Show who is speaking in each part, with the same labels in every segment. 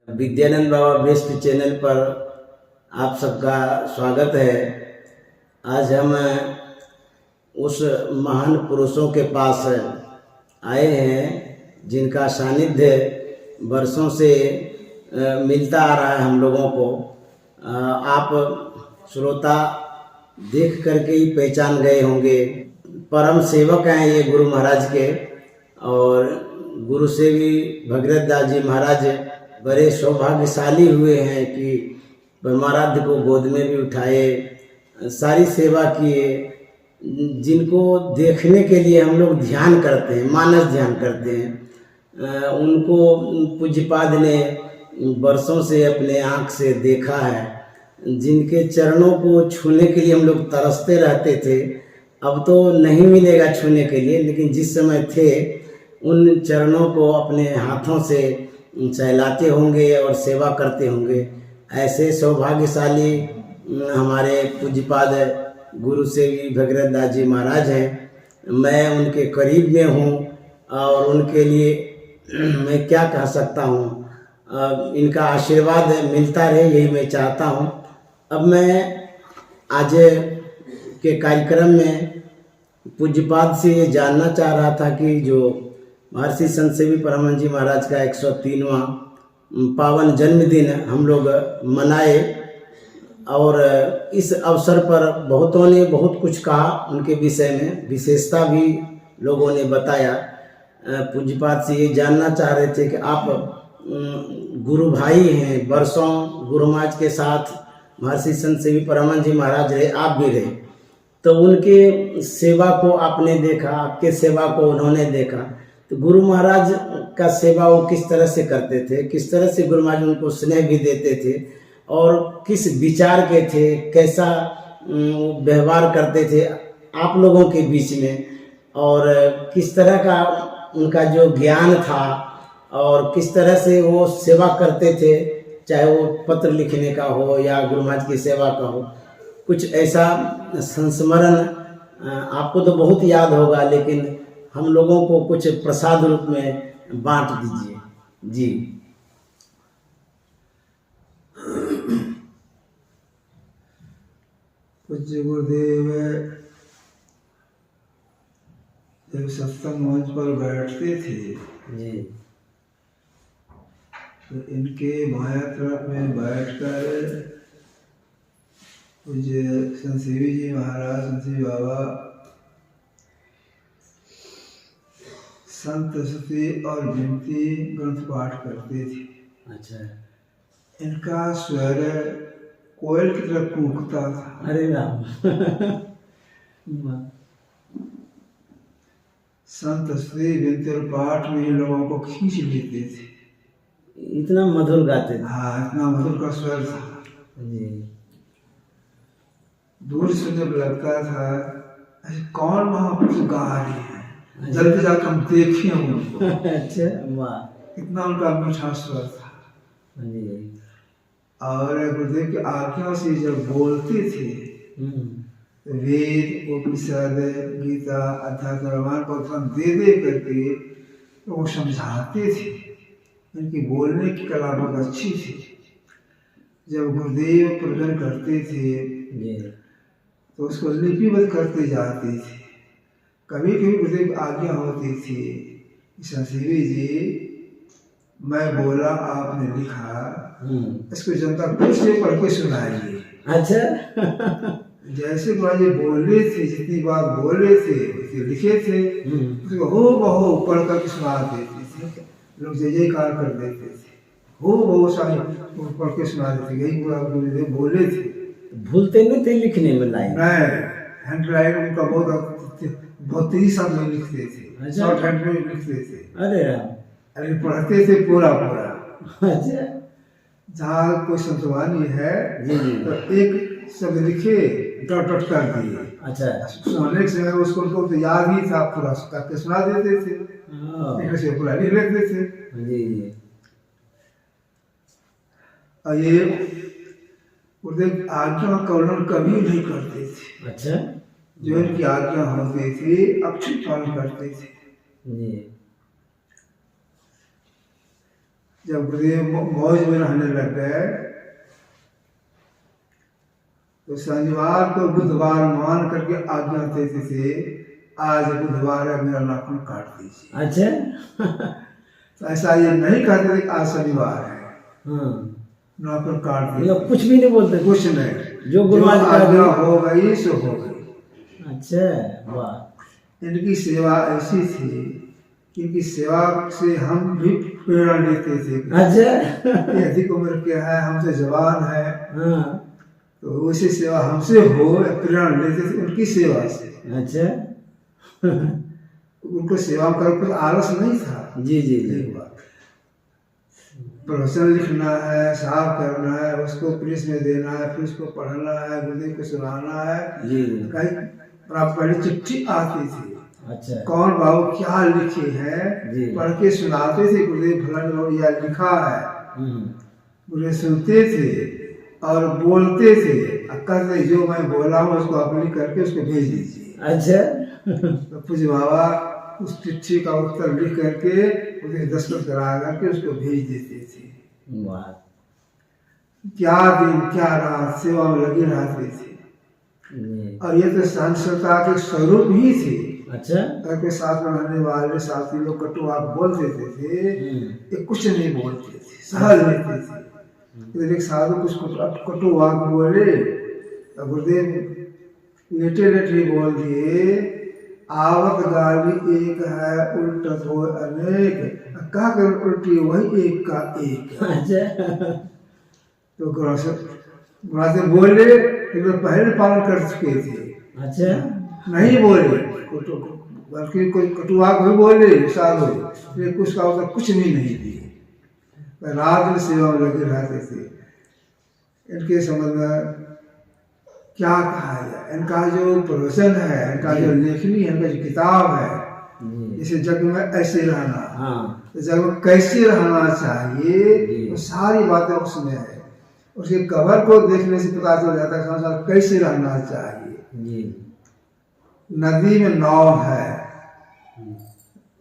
Speaker 1: विद्यानंद बाबा best channel पर आप सबका स्वागत है। आज हम उस महान पुरुषों के पास आए हैं जिनका सानिध्य वर्षों से मिलता आ रहा है हम लोगों को। आप श्रोता देख करके ही पहचान गए होंगे। परम सेवक हैं ये गुरु महाराज के, और गुरु से भी भगीरथ दास जी महाराज बड़े सौभाग्यशाली हुए हैं कि परमाराध्य को गोद में भी उठाए, सारी सेवा किए। जिनको देखने के लिए हम लोग ध्यान करते हैं, मानस ध्यान करते हैं, उनको पूज्यपाद ने वर्षों से अपने आँख से देखा है। जिनके चरणों को छूने के लिए हम लोग तरसते रहते थे, अब तो नहीं मिलेगा छूने के लिए, लेकिन जिस समय थे उन चरणों को अपने हाथों से सहलाते होंगे और सेवा करते होंगे। ऐसे सौभाग्यशाली हमारे पूज्यपाद गुरु सेवी भगीरथ दास जी महाराज हैं। मैं उनके करीब में हूँ और उनके लिए मैं क्या कह सकता हूँ। इनका आशीर्वाद मिलता रहे, यही मैं चाहता हूँ। अब मैं आज के कार्यक्रम में पूज्यपाद से ये जानना चाह रहा था कि जो महर्षि संत सेवी परमानंद जी महाराज का 103वां पावन जन्मदिन हम लोग मनाए, और इस अवसर पर बहुतों ने बहुत कुछ कहा उनके विषय में, विशेषता भी लोगों ने बताया। पूज्यपाद से ये जानना चाह रहे थे कि आप गुरु भाई हैं, वर्षों गुरु महाराज के साथ महर्षि संत सेवी परमानंद जी महाराज रहे, आप भी रहे, तो उनके सेवा को आपने देखा, आपके सेवा को उन्होंने देखा, तो गुरु महाराज का सेवा वो किस तरह से करते थे, किस तरह से गुरु महाराज उनको स्नेह भी देते थे, और किस विचार के थे, कैसा व्यवहार करते थे आप लोगों के बीच में, और किस तरह का उनका जो ज्ञान था, और किस तरह से वो सेवा करते थे, चाहे वो पत्र लिखने का हो या गुरु महाराज की सेवा का हो। कुछ ऐसा संस्मरण आपको तो बहुत याद होगा, लेकिन हम लोगों को कुछ प्रसाद रूप में बांट दीजिए जी।
Speaker 2: पूज्य गुरुदेव जब सत्संग मंच पर बैठते थे
Speaker 1: जी,
Speaker 2: तो इनके बाएं तरफ में बैठकर पूज्य संत सेवी जी महाराज, संत सेवी बाबा संत स्तुति और विनती ग्रंथ पाठ करते थे।
Speaker 1: अच्छा,
Speaker 2: इनका स्वर कोयल की तरह कूकता था।
Speaker 1: अरे राम
Speaker 2: संत स्तुति विनती और पाठ में इन लोगों को खींच लेते थे।
Speaker 1: इतना मधुर गाते थे।
Speaker 2: हाँ, इतना मधुर का स्वर था
Speaker 1: जी।
Speaker 2: दूर से जब लगता था कौन महापुरुष गा रहे हैं, जल्दी जाकर हम देखें उनको।
Speaker 1: अच्छा, वाह,
Speaker 2: इतना उनका मीठा स्वर था।
Speaker 1: जी।
Speaker 2: और गुरुदेव की आज्ञा से जब बोलते थे, वेद उपनिषद गीता अध्यात्म रामायण को दे दे करके वो समझाते थे। इनकी बोलने की कला बहुत अच्छी थी। जब गुरुदेव प्रकरण करते थे तो उसको लिपिबद्ध करते जाते थे। कभी कभी गुरुदेव की आज्ञा होती थी, संसेवी जी मैं बोला आपने लिखा, इसको जनता खुद से पढ़ के सुनाइए।
Speaker 1: अच्छा
Speaker 2: जैसे मुझे बोले थे, जितनी बार बोले थे उसे लिखे थे, उसको हो बहु पढ़ कर सुना देते थे। लोग जय जयकार कर देते थे, हो बहु सारी पढ़ के सुना देते। यही पूरा गुरुदेव बोले थे।
Speaker 1: भूलते नहीं थे लिखने में लाइन?
Speaker 2: नहीं, हैंड राइटिंग उनका बहुत तेजी साथ में लिखते थे, शॉर्ट हैंड में लिखते थे।
Speaker 1: अरे राम,
Speaker 2: अरे पढ़ते थे पूरा पूरा।
Speaker 1: अच्छा,
Speaker 2: जहाँ कोई संतवानी है
Speaker 1: जी जी,
Speaker 2: तो एक शब्द लिखे डॉट डॉट कर दिए।
Speaker 1: अच्छा,
Speaker 2: सुनाने से उसको तो याद ही था, पूरा करके सुना देते थे, एक से पूरा लिख लेते थे।
Speaker 1: जी जी।
Speaker 2: और ये गुरुदेव आज्ञा का उल्लंघन कभी नहीं करते थे।
Speaker 1: अच्छा,
Speaker 2: जो इनकी आज्ञा होती थी अक्षुत पालन करते थे।
Speaker 1: जी।
Speaker 2: जब गुरुदेव मौज में रहने लग गए तो शनिवार को बुधवार मान करके आज्ञा देते थे, आज बुधवार है, मेरा नाखून काट दीजिए।
Speaker 1: अच्छा।
Speaker 2: तो ऐसा ये नहीं कहते थे आज शनिवार है,
Speaker 1: हाँ,
Speaker 2: नाखून काट दीजिए,
Speaker 1: मतलब कुछ भी नहीं बोलते,
Speaker 2: कुछ नहीं,
Speaker 1: जो गुरु महाराज का
Speaker 2: आज्ञा हो गई सो हो गई।
Speaker 1: अच्छा, वाह।
Speaker 2: इनकी सेवा ऐसी थी कि इनकी सेवा से हम भी प्रेरणा लेते थे।
Speaker 1: अच्छा।
Speaker 2: ये अधिक उम्र के है, हमसे जवान है,
Speaker 1: हाँ,
Speaker 2: तो वैसी सेवा हमसे हो, प्रेरणा लेते थे उनकी सेवा से।
Speaker 1: अच्छा।
Speaker 2: उनको सेवा कर कुछ आलस नहीं था।
Speaker 1: जी जी जी।
Speaker 2: एक बात, प्रवचन लिखना है, साफ करना है, उसको प्रेस में देना है, फिर उसको पढ़ना है, गुरुदेव को सुनाना है।
Speaker 1: जी जी।
Speaker 2: कहीं पहले चिट्ठी आती थी,
Speaker 1: अच्छा।
Speaker 2: कौन बाबू क्या लिखे हैं,
Speaker 1: जी।
Speaker 2: पढ़ के सुनाते थे, गुरुदेव फलाने बाबू यह लिखा है, गुरुदेव सुनते थे और बोलते थे, कहते जो मैं बोला हूँ उसको आप लिख करके उसको भेज दीजिए।
Speaker 1: अच्छा।
Speaker 2: तो पूज्य बाबा उस चिट्ठी का उत्तर लिख करके उसे दस्तखत करा करके उसको भेज देते थे।
Speaker 1: वाह।
Speaker 2: क्या दिन क्या रात सेवा में लगे रहते थे।
Speaker 1: जी।
Speaker 2: और ये तो सहनशीलता के स्वरूप ही थे।
Speaker 1: अच्छा।
Speaker 2: घर के साथ में रहने वाले साथी लोग कटु आप बोल देते थे, ये कुछ नहीं बोलते थे, सहज रहते थे। फिर एक साधु कुछ कटु वाक बोले तो गुरुदेव लेटे लेटे बोल दिए, आवत गाली एक है उल्टत हो अनेक, कहा कर उल्टी वही एक का एक।
Speaker 1: अच्छा।
Speaker 2: तो गुरुदेव बोले, लेकिन पहले पालन कर चुके थे।
Speaker 1: अच्छा।
Speaker 2: नहीं बोले, बल्कि कोई कटुआ को भी बोले साधु, लेकिन उसका मतलब कुछ भी नहीं दिए। रात में सेवा में लगे रहते थे। इनके संबंध में क्या कहा जाए, इनका जो प्रवचन है, इनका जो लेखनी है, इनका जो किताब है, जैसे जग में ऐसे रहना,
Speaker 1: हाँ।
Speaker 2: तो जग में कैसे रहना चाहिए, तो सारी बातें उसमें है। उसके कवर को देखने से पता चल जाता है संसार कैसे रहना चाहिए।
Speaker 1: जी।
Speaker 2: नदी में नाव है,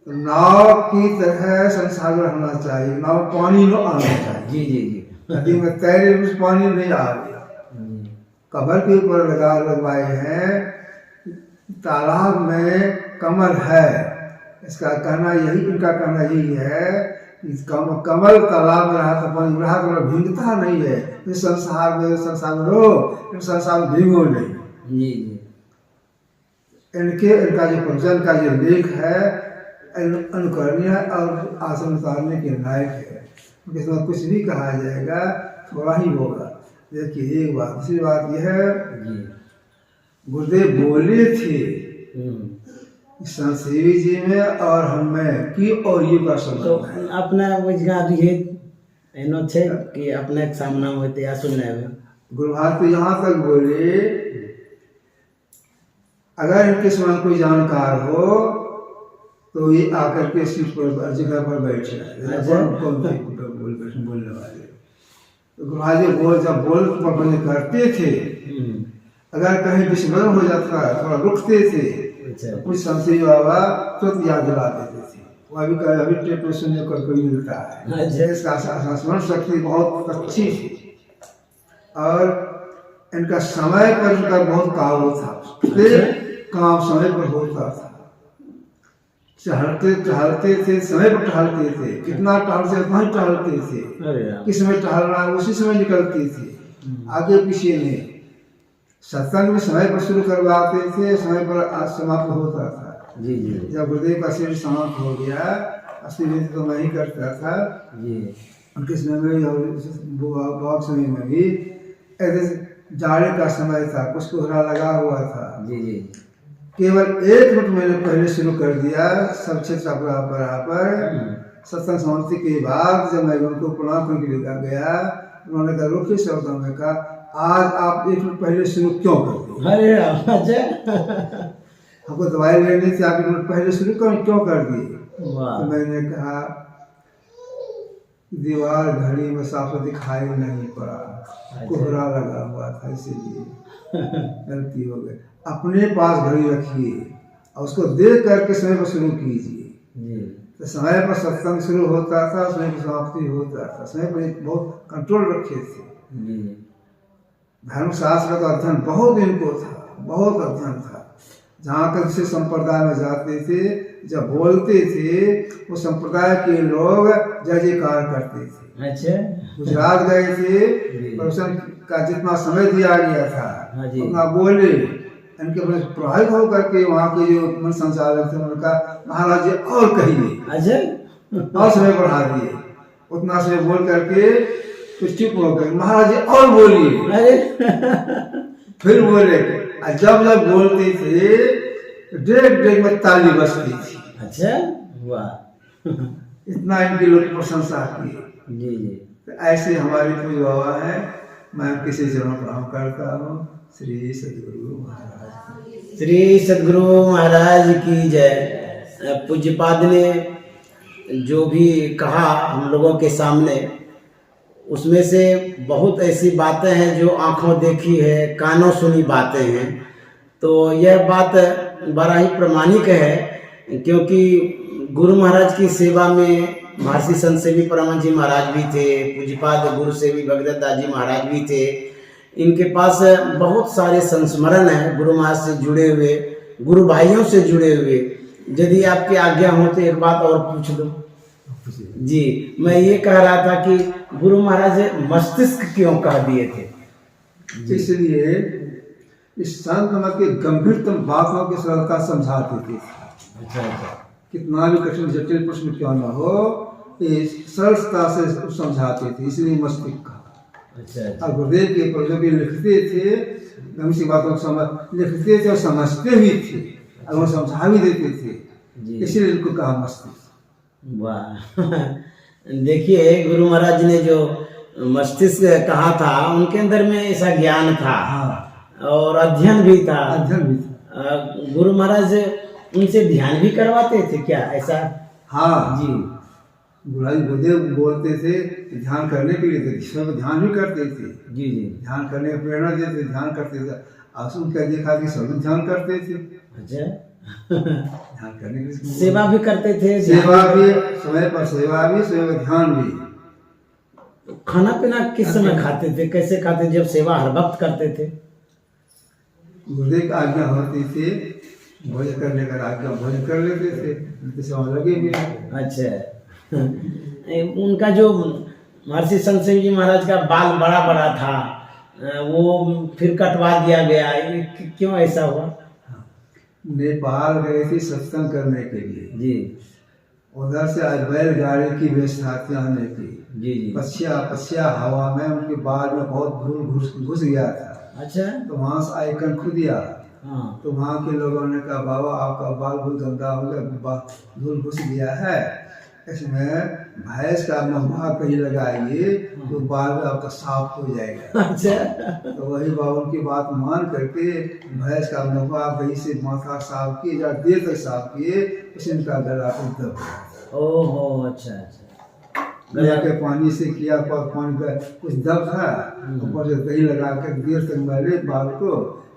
Speaker 2: नाव की तरह संसार में रहना चाहिए, नाव पानी में आना चाहिए।
Speaker 1: जी जी जी।
Speaker 2: नदी में तैरे उस पानी नहीं आ गया। कबर के ऊपर लगवाए हैं, तालाब में कमल है, इसका कहना यही, इनका कहना यही है कि कमल तालाब में रहा तो पानी रहा तो भींगता नहीं है। इस संसार में रहो, इस संसार में भींगो नहीं।
Speaker 1: जी जी।
Speaker 2: इनका जो प्रवचन का जो लेख है अनुकरणीय और आसन उतारने के लायक है। उनके समय कुछ भी कहा जाएगा थोड़ा ही होगा। देखिए एक बात, दूसरी बात यह है, गुरुदेव बोले थे संतसेवी जी में और हम में कि और ये का
Speaker 1: तो अपना बुझगा दिए एनो छे कि अपने सामना होते या सुनने में
Speaker 2: गुरु महाराज तो यहाँ तक बोले, अगर इनके समान कोई जानकार हो तो ये आकर के सीट पर जगह पर बैठ जाए। बोलने वाले तो गुरु महाराज जब बोल प्रबंध करते थे, अगर कहीं विस्मरण हो जाता है थोड़ा रुकते थे, तो कुछ संशय बाबा तुरंत याद दिला देते थे। वो अभी टेप में सुनने को कोई मिलता है। इसका स्मरण शक्ति बहुत अच्छी थी और इनका समय पर इनका बहुत काबू था। काम समय पर होता था, टहलते थे, समय पर टहलते थे, कितना टहलते उतना ही टहलते थे। किस समय टहलना है उसी समय निकलती थी, आगे पीछे नहीं। सत्संग में समय पर शुरू करवाते थे, समय पर समाप्त होता था।
Speaker 1: जी जी।
Speaker 2: जब गुरुदेव का शिविर समाप्त हो गया, असली तो मैं ही करता था
Speaker 1: जी।
Speaker 2: उनके समय में और बहुत समय में भी ऐसे जाड़े का समय था, कुछ कोहरा लगा हुआ था।
Speaker 1: जी जी।
Speaker 2: केवल 1 मिनट मैंने पहले शुरू कर दिया, सब क्षेत्र बराबर। सत्संग समाप्ति के बाद जब मैं उनको प्रणाम करने के लिए गया, उन्होंने कहा रुकिए शब्दों में कहा, आज आप 1 मिनट पहले शुरू क्यों कर दिए? हमको दवाई लेनी थी, आप 1 मिनट पहले शुरू क्यों कर दिए? तो मैंने कहा दीवार घड़ी में साफ दिखाई नहीं पड़ा, कोहरा लगा हुआ था, इसीलिए गलती हो गई। अपने पास घड़ी रखिए और उसको देख करके समय पर शुरू कीजिए। तो समय पर सत्संग शुरू होता था, समय पर समाप्ति होता था, समय पर एक बहुत कंट्रोल रखे थे।
Speaker 1: जी
Speaker 2: धर्मशास्त्र का अध्ययन बहुत इनको था, बहुत अध्ययन था। जहाँ तक से संप्रदाय में जाते थे, जब बोलते थे वो संप्रदाय के लोग जय जयकार करते थे।
Speaker 1: अच्छा
Speaker 2: गुजरात गए थे, प्रवचन का जितना समय दिया गया था
Speaker 1: हाँ जी।
Speaker 2: उतना बोले। इनके प्रभावित होकर के वहाँ के जो मन संचालक थे उन्होंने कहा महाराज जी और कहिए,
Speaker 1: अच्छा
Speaker 2: और समय बढ़ा दिए। उतना समय बोल करके फिर चुप हो गए, महाराज जी और बोलिए।
Speaker 1: अरे
Speaker 2: फिर बोले, जब जब बोलते थे डेढ़ डेढ़ में ताली बजती थी।
Speaker 1: अच्छा वाह
Speaker 2: इतना इनके लोग प्रशंसा की।
Speaker 1: जी जी
Speaker 2: तो ऐसे हमारे पूज्य बाबा है, मैं किसी चरण प्रणाम करता हूँ। श्री सद्गुरु महाराज।
Speaker 1: श्री सद्गुरु महाराज की जय। पूज्यपाद ने जो भी कहा हम लोगों के सामने, उसमें से बहुत ऐसी बातें हैं जो आंखों देखी है, कानों सुनी बातें हैं। तो यह बात बड़ा ही प्रामाणिक है, क्योंकि गुरु महाराज की सेवा में महर्षि संत सेवी परमानंद जी महाराज भी थे, पूज्यपाद गुरु सेवी भगदत्त दास जी महाराज भी थे। इनके पास बहुत सारे संस्मरण हैं गुरु महाराज से जुड़े हुए, गुरु भाइयों से जुड़े हुए। यदि आपकी आज्ञा हो तो एक बात और पूछ दो जी। मैं ये कह रहा था कि गुरु महाराज मस्तिष्क क्यों कह दिए थे?
Speaker 2: इसलिए इस संत मत के गंभीरतम बातों की सरलता समझाते थे।
Speaker 1: अच्छा अच्छा
Speaker 2: कितना भी कठिन जटिल प्रश्न क्यों न हो, ये सरलता से समझाते थे, इसलिए मस्तिष्क कहा।
Speaker 1: अच्छा
Speaker 2: और गुरुदेव के जो भी लिखते थे, गंभीर सी बातों को समझ लिखते थे और समझते भी थे और वो समझा भी देते थे, इसलिए इनको कहा मस्तिष्क।
Speaker 1: वाह देखिए गुरु महाराज ने जो मस्तिष्क कहा था, उनके अंदर में ऐसा ज्ञान था।
Speaker 2: हाँ,
Speaker 1: और अध्ययन भी था।
Speaker 2: अध्ययन भी था।
Speaker 1: गुरु महाराज उनसे ध्यान भी करवाते थे क्या ऐसा?
Speaker 2: हाँ
Speaker 1: जी
Speaker 2: गुरुदेव बोलते थे ध्यान करने के लिए, तो ईश्वर पर ध्यान भी करते थे।
Speaker 1: जी जी
Speaker 2: ध्यान करने की प्रेरणा देते, ध्यान करते थे। और सुन कर देखा कि सब ध्यान करते थे।
Speaker 1: अच्छा
Speaker 2: ध्यान करने के लिए
Speaker 1: सेवा भी करते थे।
Speaker 2: सेवा भी समय पर, सेवा भी समय पर ध्यान भी।
Speaker 1: खाना पीना किस समय खाते थे, कैसे खाते, जब सेवा हर वक्त करते थे?
Speaker 2: गुरुदेव की आज्ञा होती थी, भोजन करने का आज्ञा भोजन कर लेते थे, उनकी सेवा लगे भी।
Speaker 1: अच्छा उनका जो महर्षि संत सिंह जी महाराज का बाल बड़ा बड़ा था, वो फिर कटवा दिया गया, क्यों ऐसा हुआ?
Speaker 2: नेपाल गए थे सत्संग करने के लिए
Speaker 1: जी।
Speaker 2: उधर से आज बैलगाड़ी की व्यवस्था थी आने की।
Speaker 1: जी जी
Speaker 2: पछिया हवा में उनके बाल में बहुत धूल घुस गया था।
Speaker 1: अच्छा
Speaker 2: तो वहां से आइकन खुद दिया।
Speaker 1: हाँ
Speaker 2: तो वहाँ के लोगों ने कहा बाबा आपका बाल बहुत गंदा हो गया, धूल घुस गया है, इसमें भैंस का महुआ कहीं लगाइए तो बाल आपका साफ हो जाएगा।
Speaker 1: अच्छा
Speaker 2: तो वही बाबा की बात मान करके भैंस का महुआ कहीं से माथा साफ किए, या देर तक साफ किए, उसे इनका गला दब गया।
Speaker 1: ओहो अच्छा अच्छा
Speaker 2: गला के पानी से किया, पानी का कुछ दब था, ऊपर से दही लगा कर देर तक मैले बाल को,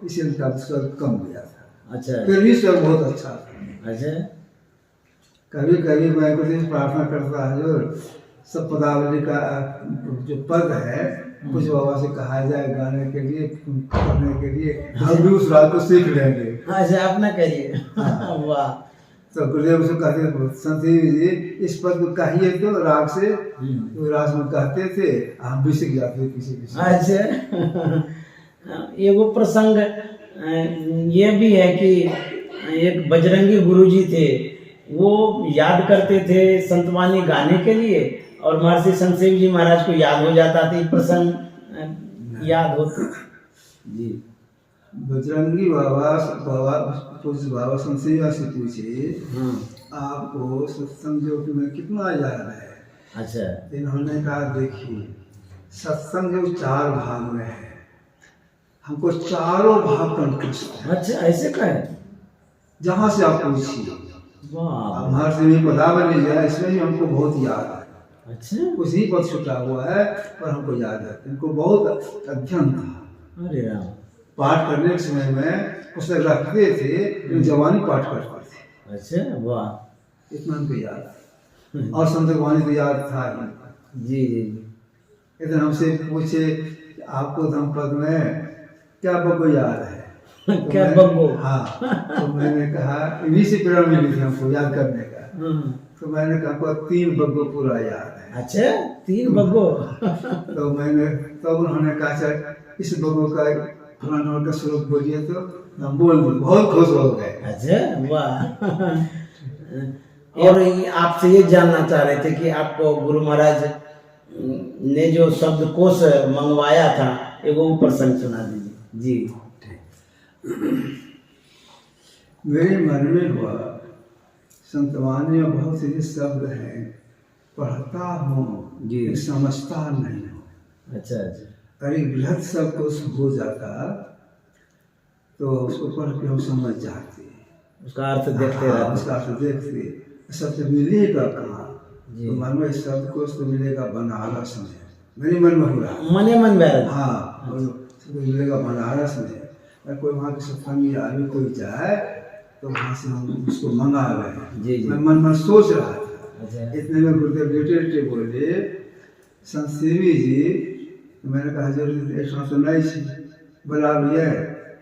Speaker 2: इसे इनका स्वर कम गया था।
Speaker 1: अच्छा
Speaker 2: फिर भी स्वर बहुत अच्छा था।
Speaker 1: अच्छा
Speaker 2: कभी कभी मैं कुछ प्रार्थना करता है जो सब पदावली का जो पद है कुछ बाबा से कहा जाए गाने के लिए, पढ़ने के लिए, हम भी उस रात को सीख लेंगे।
Speaker 1: अच्छा अपना करिए वाह।
Speaker 2: तो गुरुदेव से कहते संत जी इस पद को कहिए तो राग से, तो राग में कहते थे, हम भी सीख जाते थे किसी किसी।
Speaker 1: अच्छा एगो प्रसंग ये भी है कि एक बजरंगी गुरुजी थे, वो याद करते थे संतवानी गाने के लिए, और महर्षि संत सिंह जी महाराज को याद हो जाता था। प्रसंग याद होते जी।
Speaker 2: बजरंगी बाबा संत सिंह से पूछे आपको सत्संग जो में कितना याद है?
Speaker 1: अच्छा
Speaker 2: इन्होंने कहा देखिए सत्संग जो 4 भाग में है, हमको चारों भाग कंठस्थ है।
Speaker 1: अच्छा ऐसे कहे,
Speaker 2: जहाँ से आप पूछिए
Speaker 1: वाह
Speaker 2: हमारे से भी पता बनी जाए, इसमें भी हमको बहुत याद है।
Speaker 1: अच्छा
Speaker 2: कुछ ही पद छुटा हुआ है पर हमको याद है। इनको बहुत अध्ययन था।
Speaker 1: अरे राम
Speaker 2: पाठ करने के समय में पुस्तक रखते थे, जवानी पाठ करते थे।
Speaker 1: अच्छा वाह
Speaker 2: इतना हमको याद है। और संत वाणी तो याद था ही।
Speaker 1: जी जी जी।
Speaker 2: इधर हमसे पूछे आपको धम्मपद में क्या बग्गो याद है? तो
Speaker 1: क्या
Speaker 2: मैं-
Speaker 1: बग्गो?
Speaker 2: हाँ, तो मैंने कहा इन्हीं से प्रेरणा मिली थी हमको याद करने का। तो मैंने कहा आपको 3 बग्गो पूरा याद है।
Speaker 1: अच्छा 3 बग्गो।
Speaker 2: तो मैंने तब उन्होंने कहा अच्छा इस बग्गो का फलाना का श्लोक बोलिए, तो हम बोल दिए, बहुत खुश हो गए।
Speaker 1: अच्छा वाह। और आपसे ये जानना चाह रहे थे कि आपको गुरु महाराज ने जो शब्दकोश मंगवाया था, एगो ऊपर संग सुना दीजिए जी।
Speaker 2: मेरे मन में हुआ संतवानी में बहुत से शब्द हैं, पढ़ता हूँ
Speaker 1: जी।
Speaker 2: लेकिन समझता नहीं हूँ।
Speaker 1: अच्छा अच्छा।
Speaker 2: अरे बृहद शब्द हो जाता तो उसको पढ़ के हम समझ जाते,
Speaker 1: उसका अर्थ देखते
Speaker 2: हाँ,
Speaker 1: रहते।
Speaker 2: उसका अर्थ देखते। शब्द मिलेगा कहाँ?
Speaker 1: जी।
Speaker 2: तो मन में शब्द को तो मिलेगा बनारस में, मेरे मन में हो रहा है।
Speaker 1: मने मन बैर।
Speaker 2: हाँ, शब्द मिलेगा बनारस में। अगर कोई वहाँ के सत्संगी आदमी कोई जाए तो वहाँ से हम उसको मंगा गए।
Speaker 1: जी जी।
Speaker 2: मैं मन में सोच रहा था।
Speaker 1: अच्छा
Speaker 2: इतने में गुरुदेव लेटे बोले संत सेवी जी, तो मैंने कहा जरूर एक तो नहीं छी बुला लिया।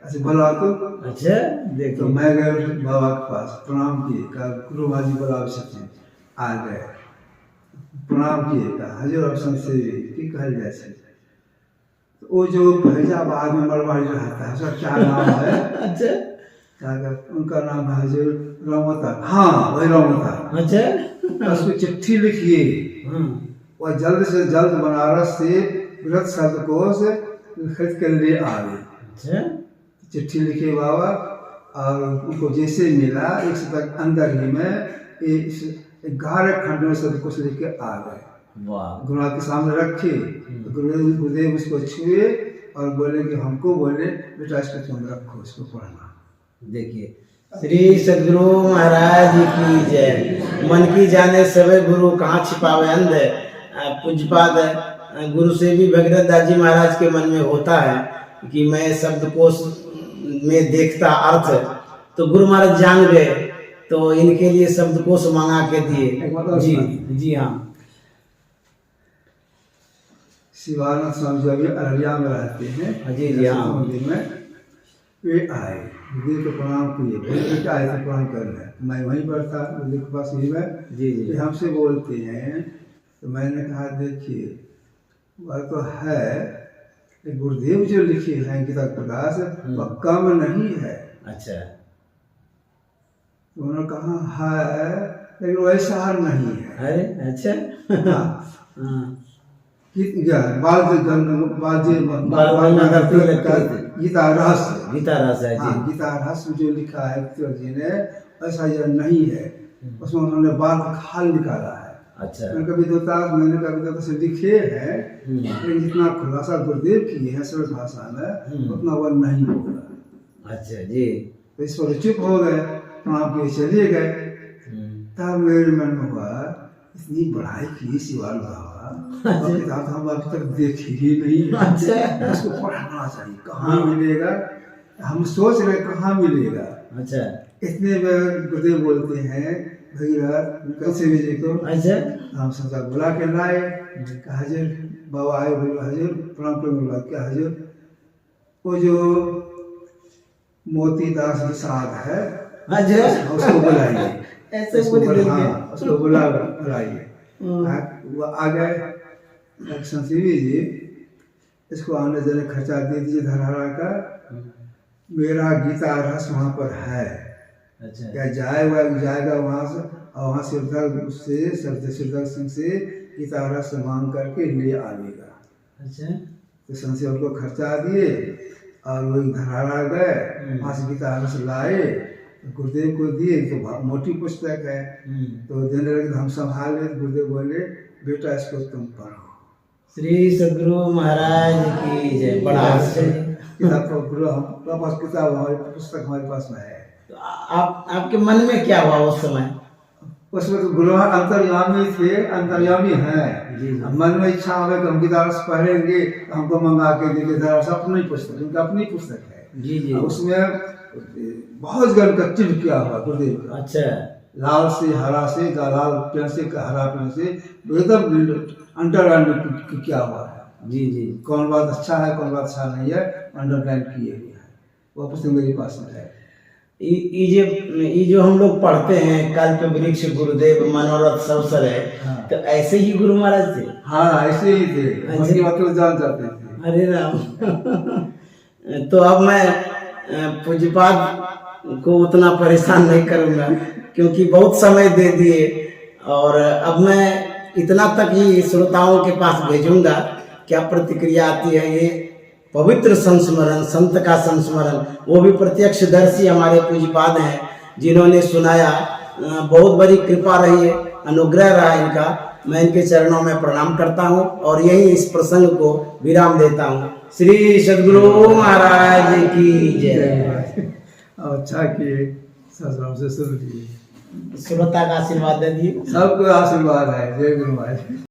Speaker 2: अच्छा बुला तो
Speaker 1: अच्छा
Speaker 2: तो
Speaker 1: देखो।
Speaker 2: मैं गए बाबा के पास, प्रणाम किए, कहा गुरु महाराज जी बुलावे छथिन। आ गए, प्रणाम किए, कहा हजूर आप संत सेवी की कहल जाए छै? तो वो जो फैजाबाद में मरवाड़ी रहता है उसका क्या नाम है?
Speaker 1: अच्छा
Speaker 2: कहा उनका नाम है हजूर रामता। हाँ वही रामता।
Speaker 1: अच्छा।
Speaker 2: उसको चिट्ठी लिखिए और जल्द से जल्द बनारस से बृहद शब्दकोश खरीद कर ले आवे।
Speaker 1: अच्छा
Speaker 2: चिट्ठी लिखे बाबा, और उनको जैसे मिला 1 तक अंदर ही में 11 खंड में शब्दकोश लिख के आ गए।
Speaker 1: वाह।
Speaker 2: गुरुदेव के सामने रखे तो गुरुदेव उसको छुए और बोले कि हमको बोले बेटा इसको तुम रखो, इसको पढ़ना।
Speaker 1: देखिए श्री सदगुरु महाराज की जय। मन की जाने सवे गुरु कहाँ छिपावे अंध। पूज्यपाद गुरु से भी भगीरथ दास जी महाराज के मन में होता है कि मैं शब्दकोश में देखता अर्थ, तो गुरु महाराज जान गए तो इनके लिए शब्दकोश मंगा के दिए। जी जी हाँ।
Speaker 2: शिवानंद स्वामी जो अभी अररिया में रहते हैं,
Speaker 1: जी जी हाँ।
Speaker 2: मंदिर में वे आए, गुरुदेव को प्रणाम किए, बेटा आए थे प्रणाम करने। मैं वहीं पर था गुरुदेव के पास ही में।
Speaker 1: जी जी।
Speaker 2: वे हमसे बोलते हैं तो मैंने कहा देखिए वह तो है, गुरुदेव जो लिखे हैं गीता प्रकाश वह कम नहीं है।
Speaker 1: अच्छा।
Speaker 2: तो उन्होंने कहा है लेकिन वैसा नहीं है।
Speaker 1: अरे अच्छा। हाँ।
Speaker 2: गीता रहस्य,
Speaker 1: गीता रस है जी।
Speaker 2: गीता रहस्य जो लिखा है जी ने ऐसा यह नहीं है, उसमें उन्होंने बाल का खाल निकाला है।
Speaker 1: अच्छा।
Speaker 2: मैंने कभी तो से लिखे हैं लेकिन जितना खुलासा गुरुदेव किए हैं सरल भाषा में उतना वह नहीं होगा।
Speaker 1: अच्छा जी।
Speaker 2: तो इस पर चुप हो गए, प्रणाम किए चले गए। तब मेरे मन में हुआ इतनी बड़ाई की शिवाल बाबा, किताब हम अभी तक देखे ही नहीं।
Speaker 1: अच्छा।
Speaker 2: उसको पढ़ना चाहिए, कहाँ मिलेगा? हम सोच रहे कहाँ मिलेगा।
Speaker 1: अच्छा।
Speaker 2: इतने में गुरुदेव बोलते हैं भगीरथ कैसे भेजे को।
Speaker 1: अच्छा।
Speaker 2: हम संसार बुला के लाए, कहा हजूर बाबा आए, बोलो हजूर प्रणाम कर। क्या हजूर वो जो मोतीदास प्रसाद है उसको बुलाइए।
Speaker 1: ऐसे
Speaker 2: उसको बुलाइए। वो आ गए। संजीवी जी इसको आने जाने खर्चा दे दीजिए धरहरा का, मेरा गीता रस वहाँ पर है।
Speaker 1: अच्छा।
Speaker 2: क्या जाएगा वहाँ से, और वहाँ श्रद्धा सिंह से गीता रस मांग करके ले आएगा।
Speaker 1: अच्छा।
Speaker 2: तो संजय उनको खर्चा दिए और वो धरहरा गए, वहाँ से गीता रस लाए, गुरुदेव को दिए। तो मोटी पुस्तक है तो देने लगे, हम संभाल ले। गुरुदेव बोले बेटा इसको तुम पढ़ो।
Speaker 1: श्री सदगुरु महाराज की जय। बड़ा
Speaker 2: किताब गुरु हमारे पास किताब हमारे पुस्तक हमारे पास में है।
Speaker 1: तो आपके मन में क्या हुआ उस समय?
Speaker 2: उसमें तो गुरु अंतर्यामी थे, अंतर्यामी हैं। मन में इच्छा हो कि हम गीता रस पढ़ेंगे तो हमको मंगा के देंगे। अपनी पुस्तक, उनकी अपनी पुस्तक है।
Speaker 1: जी जी।
Speaker 2: उसमें बहुत गण का चिन्ह किया हुआ गुरुदेव का।
Speaker 1: अच्छा।
Speaker 2: लाल से हरा से लाल पेन से हरा पेन से एकदम अंडरलाइन किया हुआ है।
Speaker 1: जी जी।
Speaker 2: कौन बात अच्छा है कौन बात अच्छा नहीं है अंडरलाइन किए हुए है। वो पुस्तक मेरे पास में है।
Speaker 1: ये जो हम लोग पढ़ते हैं कल्प वृक्ष गुरुदेव मनोरथ सब सर है।
Speaker 2: हाँ।
Speaker 1: तो ऐसे ही गुरु महाराज थे।
Speaker 2: हाँ ऐसे ही थे। उनकी बात तो जान जाते थे।
Speaker 1: अरे राम। तो अब मैं पूज्यपाद को उतना परेशान नहीं करूंगा क्योंकि बहुत समय दे दिए और अब मैं इतना तक ही श्रोताओं के पास भेजूंगा। क्या प्रतिक्रिया आती है ये पवित्र संस्मरण संत का संस्मरण, वो भी प्रत्यक्षदर्शी हमारे पूज्यपाद हैं जिन्होंने सुनाया। बहुत बड़ी कृपा रही है, अनुग्रह रहा इनका। मैं इनके चरणों में प्रणाम करता हूँ और यही इस प्रसंग को विराम देता हूँ। श्री सद्गुरु महाराज की जय।
Speaker 2: अच्छा किए ससुराल से शुरू किए।
Speaker 1: श्रोता का आशीर्वाद दे दिए।
Speaker 2: सबको आशीर्वाद है। जय गुरु महाराज।